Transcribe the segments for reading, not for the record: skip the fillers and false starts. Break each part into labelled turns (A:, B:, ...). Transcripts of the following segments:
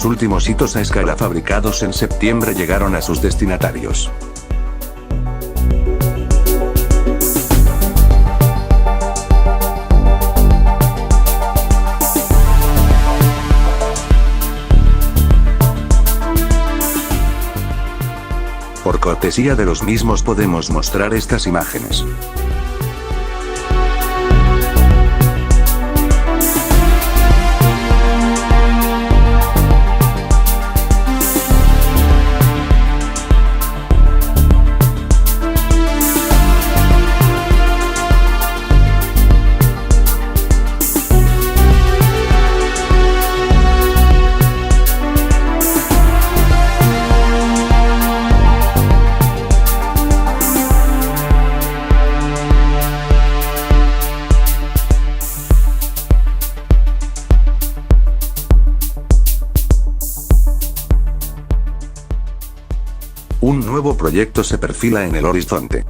A: Los últimos hitos a escala fabricados en septiembre llegaron a sus destinatarios. Por cortesía de los mismos podemos mostrar estas imágenes. Un nuevo proyecto se perfila en el horizonte.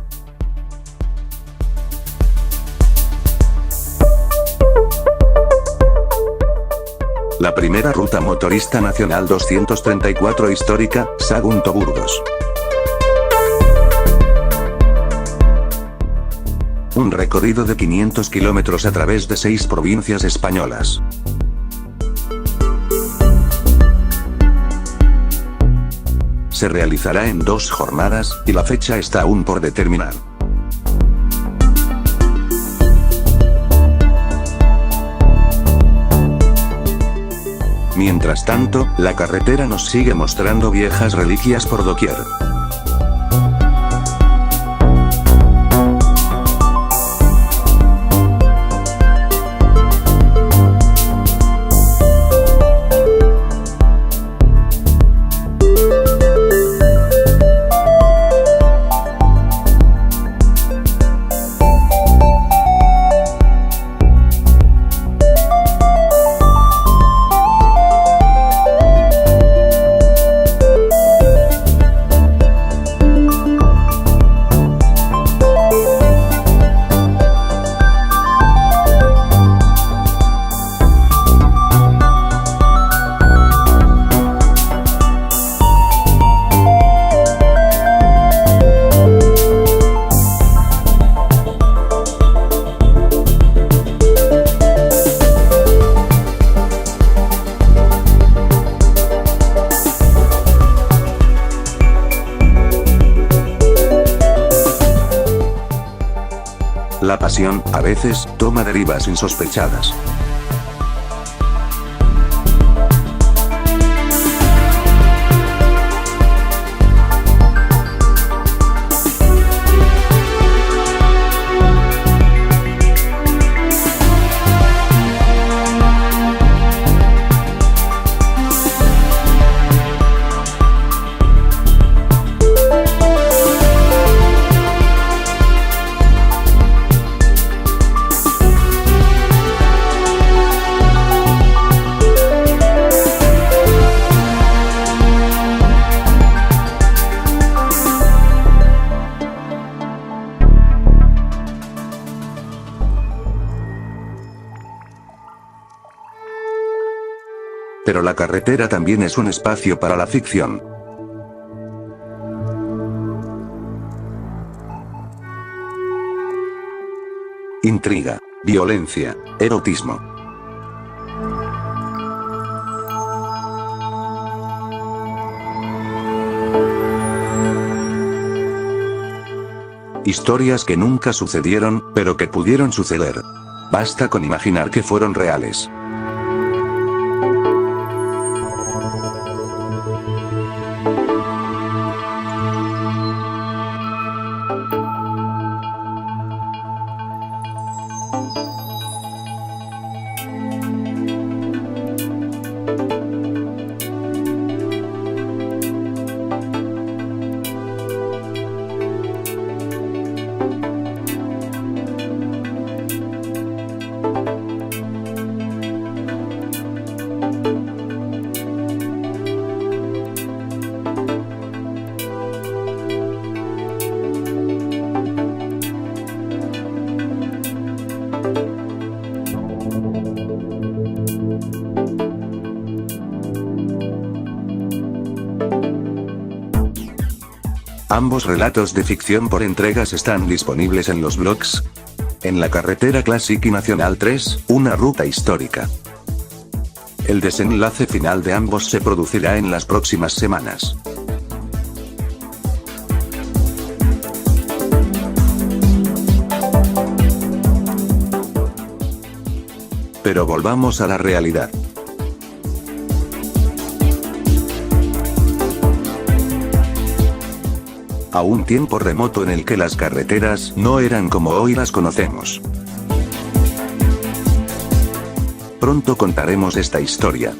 A: La primera ruta motorista nacional 234 histórica, Sagunto-Burgos. Un recorrido de 500 kilómetros a través de 6 provincias españolas. Se realizará en 2 jornadas, y la fecha está aún por determinar. Mientras tanto, la carretera nos sigue mostrando viejas reliquias por doquier. La pasión, a veces, toma derivas insospechadas. Pero la carretera también es un espacio para la ficción. Intriga, violencia, erotismo. Historias que nunca sucedieron, pero que pudieron suceder. Basta con imaginar que fueron reales. Ambos relatos de ficción por entregas están disponibles en los blogs. En la carretera Classic y Nacional 3, una ruta histórica. El desenlace final de ambos se producirá en las próximas semanas. Pero volvamos a la realidad. A un tiempo remoto en el que las carreteras no eran como hoy las conocemos. Pronto contaremos esta historia.